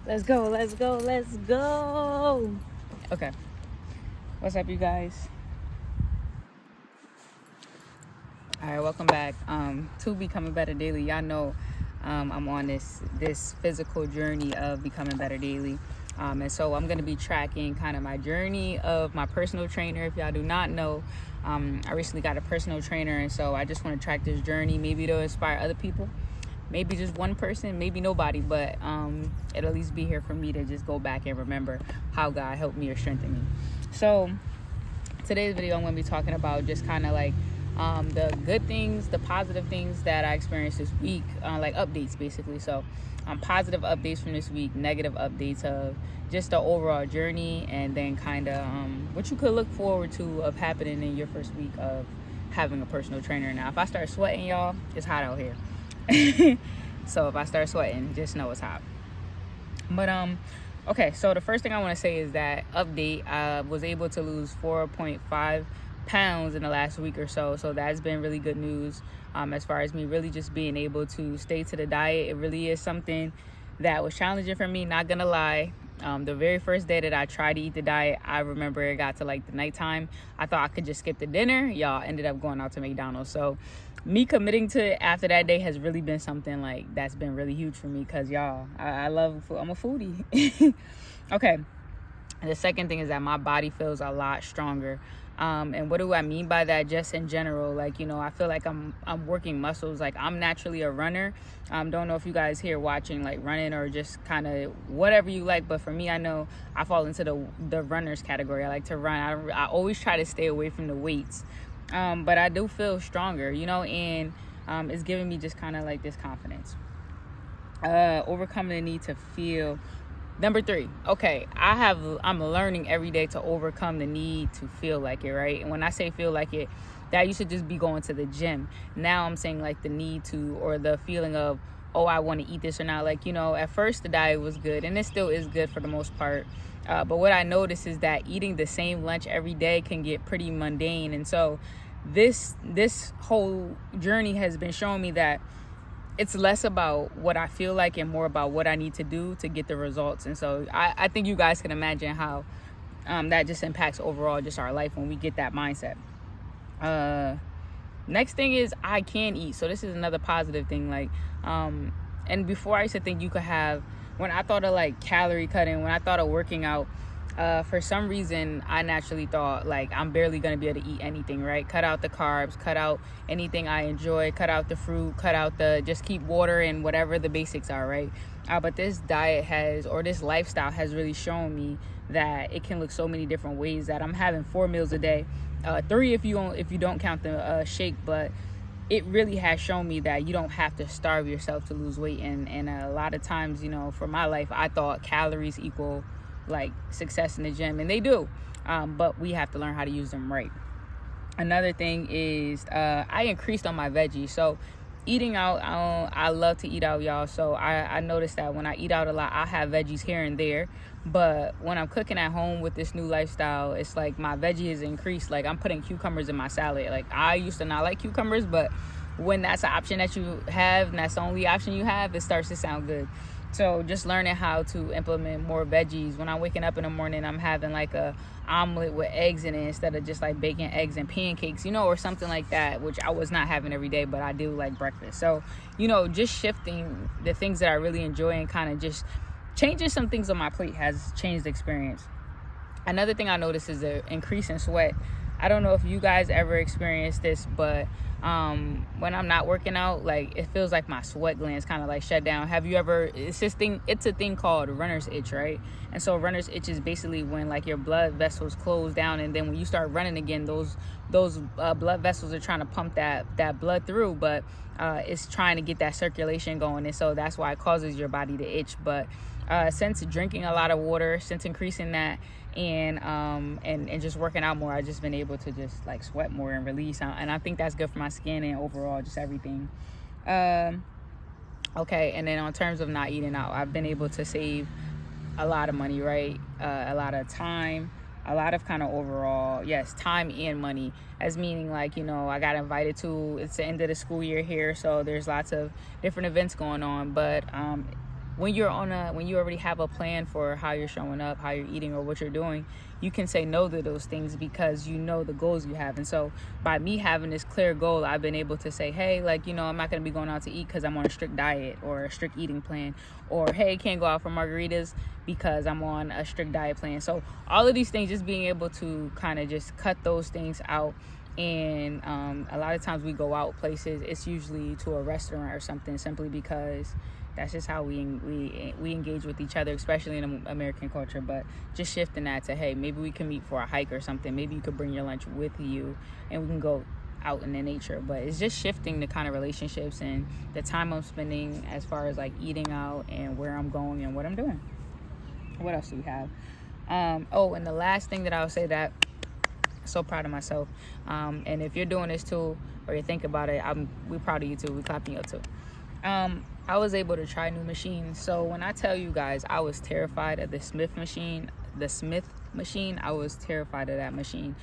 Let's go, let's go, let's go. Okay. What's up, you guys? All right, welcome back to Becoming Better Daily. Y'all know I'm on this physical journey of becoming better daily. And so I'm going to be tracking kind of my journey of my personal trainer. If y'all do not know, I recently got a personal trainer, and so I just want to track this journey. Maybe it'll inspire other people. Maybe just one person, maybe nobody, but it'll at least be here for me to just go back and remember how God helped me or strengthened me. So today's video, I'm going to be talking about just kind of like the good things, the positive things that I experienced this week, like updates basically. So positive updates from this week, negative updates of just the overall journey, and then kind of what you could look forward to of happening in your first week of having a personal trainer. Now, if I start sweating, y'all, it's hot out here. So if I start sweating, just know it's hot. But okay, so the first thing I want to say is that update, I was able to lose 4.5 pounds in the last week or so that's been really good news. As far as me really just being able to stay to the diet, it really is something that was challenging for me, not gonna lie. The very first day that I tried to eat the diet, I remember it got to like the nighttime. I thought I could just skip the dinner. Y'all, ended up going out to McDonald's. So me committing to it after that day has really been something like that's been really huge for me, because y'all, I love food. I'm a foodie. Okay, and the second thing is that my body feels a lot stronger. And what do I mean by that? Just in general, like, you know, I feel like I'm working muscles. Like, I'm naturally a runner. Don't know if you guys here watching like running or just kind of whatever you like, but for me, I know I fall into the runners category. I like to run. I always try to stay away from the weights, but I do feel stronger, you know, and it's giving me just kind of like this confidence. Overcoming the need to feel. Number 3, okay, I'm learning every day to overcome the need to feel like it, right? And when I say feel like it, that used to just be going to the gym. Now I'm saying like the need to, or the feeling of, oh, I want to eat this or not. Like, you know, at first the diet was good, and it still is good for the most part. But what I noticed is that eating the same lunch every day can get pretty mundane. And so this whole journey has been showing me that it's less about what I feel like and more about what I need to do to get the results. And so I think you guys can imagine how that just impacts overall just our life when we get that mindset. Next thing is I can eat. So this is another positive thing. Like, and before I used to think you could have, when I thought of like calorie cutting, when I thought of working out, for some reason, I naturally thought like I'm barely going to be able to eat anything, right? Cut out the carbs, cut out anything I enjoy, cut out the fruit, cut out just keep water and whatever the basics are, right? But this diet this lifestyle has really shown me that it can look so many different ways, that I'm having 4 meals a day, 3 if you don't count the shake, but it really has shown me that you don't have to starve yourself to lose weight. And a lot of times, you know, for my life, I thought calories equal like success in the gym, and they do, but we have to learn how to use them right. Another thing is I increased on my veggies. So eating out, I love to eat out, y'all. So I noticed that when I eat out a lot, I have veggies here and there, but when I'm cooking at home with this new lifestyle, it's like my veggie is increased. Like, I'm putting cucumbers in my salad. Like, I used to not like cucumbers, but when that's the option that you have and that's the only option you have, it starts to sound good. So just learning how to implement more veggies. When I'm waking up in the morning, I'm having like a omelet with eggs in it instead of just like bacon, eggs, and pancakes, you know, or something like that, which I was not having every day, but I do like breakfast. So, you know, just shifting the things that I really enjoy and kind of just changing some things on my plate has changed the experience. Another thing I noticed is the increase in sweat. I don't know if you guys ever experienced this, but when I'm not working out, like, it feels like my sweat glands kind of like shut down. Have you ever, it's a thing called runner's itch, right? And so runner's itch is basically when like your blood vessels close down, and then when you start running again, those blood vessels are trying to pump that blood through, but it's trying to get that circulation going, and so that's why it causes your body to itch. But since drinking a lot of water, since increasing that, and just working out more, I've just been able to just like sweat more and release, and I think that's good for my skin and overall just everything. Okay, and then on terms of not eating out, I've been able to save a lot of money, right? A lot of time, a lot of kind of overall, yes, time and money, as meaning like, you know, I got invited to, it's the end of the school year here, so there's lots of different events going on, but when you already have a plan for how you're showing up, how you're eating, or what you're doing, you can say no to those things because you know the goals you have. And so by me having this clear goal, I've been able to say, hey, like, you know, I'm not going to be going out to eat because I'm on a strict diet or a strict eating plan, or hey, can't go out for margaritas because I'm on a strict diet plan. So all of these things, just being able to kind of just cut those things out. And a lot of times we go out places, it's usually to a restaurant or something, simply because that's just how we engage with each other, especially in American culture. But just shifting that to, hey, maybe we can meet for a hike or something. Maybe you could bring your lunch with you and we can go out in the nature. But it's just shifting the kind of relationships and the time I'm spending as far as like eating out and where I'm going and what I'm doing. What else do we have? And the last thing that I would say, that I'm so proud of myself. And if you're doing this too, or you think about it, we're proud of you too. We're clapping you up too. I was able to try new machines. So when I tell you guys, I was terrified of the Smith machine, I was terrified of that machine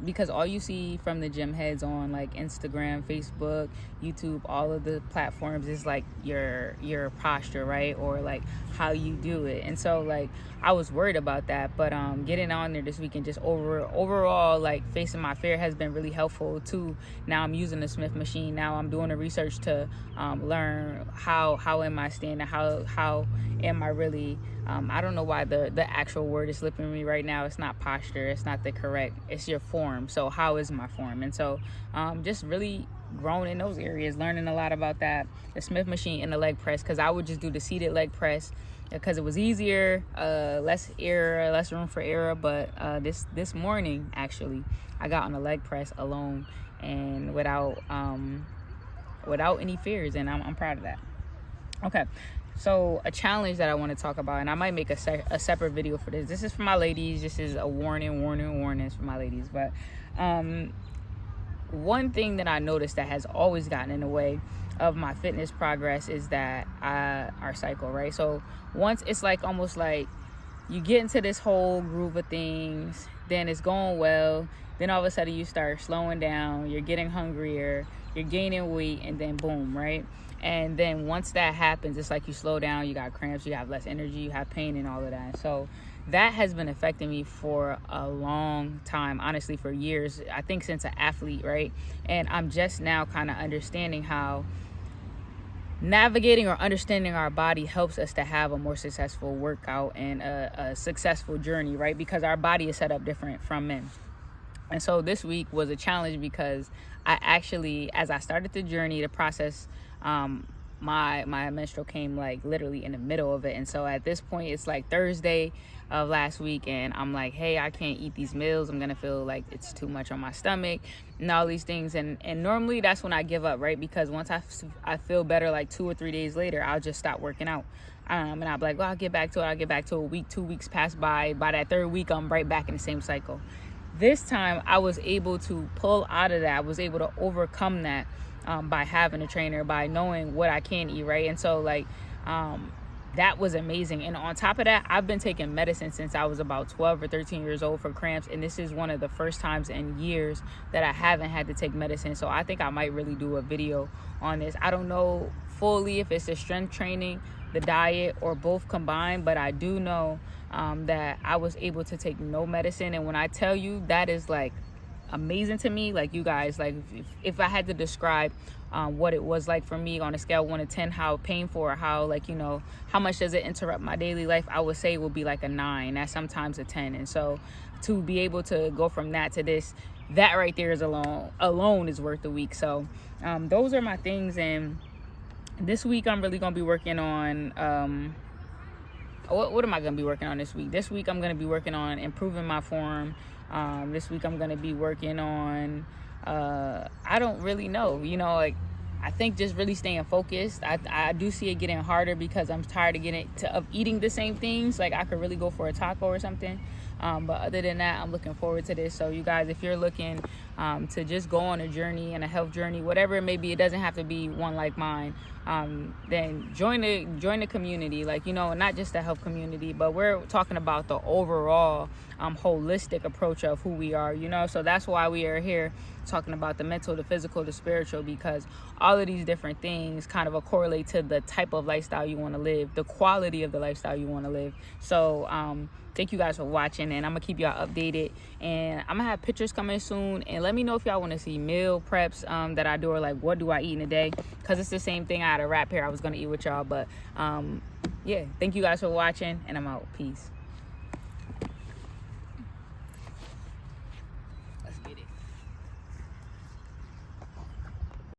because all you see from the gym heads on like Instagram, Facebook, YouTube, all of the platforms is like your posture, right? Or like how you do it. And so like I was worried about that, but getting on there this weekend, just overall like facing my fear has been really helpful too. Now I'm using the Smith machine. Now I'm doing the research to learn how am I standing, how am I really, I don't know why the actual word is slipping me right now. It's not posture, it's not the correct, it's your form. So how is my form? And so just really growing in those areas, learning a lot about that, the Smith machine and the leg press, because I would just do the seated leg press because it was easier, less room for error. But this morning actually I got on the leg press alone and without any fears, and I'm proud of that. Okay, so a challenge that I want to talk about, and I might make a separate video for this. This is for my ladies. This is a warning for my ladies. But one thing that I noticed that has always gotten in the way of my fitness progress is that our cycle, right? So once it's like almost like you get into this whole groove of things, then it's going well, then all of a sudden you start slowing down, you're getting hungrier, you're gaining weight, and then boom, right? And then once that happens, it's like you slow down, you got cramps, you have less energy, you have pain and all of that. So that has been affecting me for a long time, honestly, for years. I think since an athlete, right? And I'm just now kind of understanding how navigating or understanding our body helps us to have a more successful workout and a successful journey, right? Because our body is set up different from men. And so this week was a challenge because I actually, as I started the journey, the process, my menstrual came like literally in the middle of it. And so at this point, it's like Thursday of last week, and I'm like, hey, I can't eat these meals. I'm gonna feel like it's too much on my stomach and all these things. And normally that's when I give up, right? Because once I feel better, like 2 or 3 days later, I'll just stop working out. And I'll be like, well, I'll get back to it. A week, 2 weeks pass by. By that third week, I'm right back in the same cycle. This time I was able to pull out of that. I was able to overcome that by having a trainer, by knowing what I can eat, right? And so like that was amazing. And on top of that, I've been taking medicine since I was about 12 or 13 years old for cramps, and this is one of the first times in years that I haven't had to take medicine. So I think I might really do a video on this. I don't know fully if it's the strength training, the diet, or both combined, but I do know that I was able to take no medicine. And when I tell you, that is like amazing to me. Like, you guys, like if I had to describe what it was like for me on a scale of 1 to 10, how painful or how, like, you know, how much does it interrupt my daily life, I would say it would be like a 9. That's sometimes a 10. And so to be able to go from that to this, that right there is alone is worth the week. So those are my things. And this week I'm really gonna be working on what am I gonna be working on this week? This week I'm gonna be working on improving my form. This week I'm gonna be working on I don't really know, you know, like I think just really staying focused. I do see it getting harder because I'm tired of eating the same things. Like I could really go for a taco or something, But other than that, I'm looking forward to this. So you guys, if you're looking to just go on a journey and a health journey, whatever it may be, it doesn't have to be one like mine. Then join the community, like, you know, not just the health community, but we're talking about the overall holistic approach of who we are, you know. So that's why we are here talking about the mental, the physical, the spiritual, because all of these different things kind of correlate to the type of lifestyle you want to live, the quality of the lifestyle you want to live. So thank you guys for watching, and I'm gonna keep y'all updated, and I'm gonna have pictures coming soon. And let me know if y'all want to see meal preps that I do, or like what do I eat in a day, because it's the same thing. I had a wrap here I was gonna eat with y'all, but yeah, thank you guys for watching, and I'm out. Peace.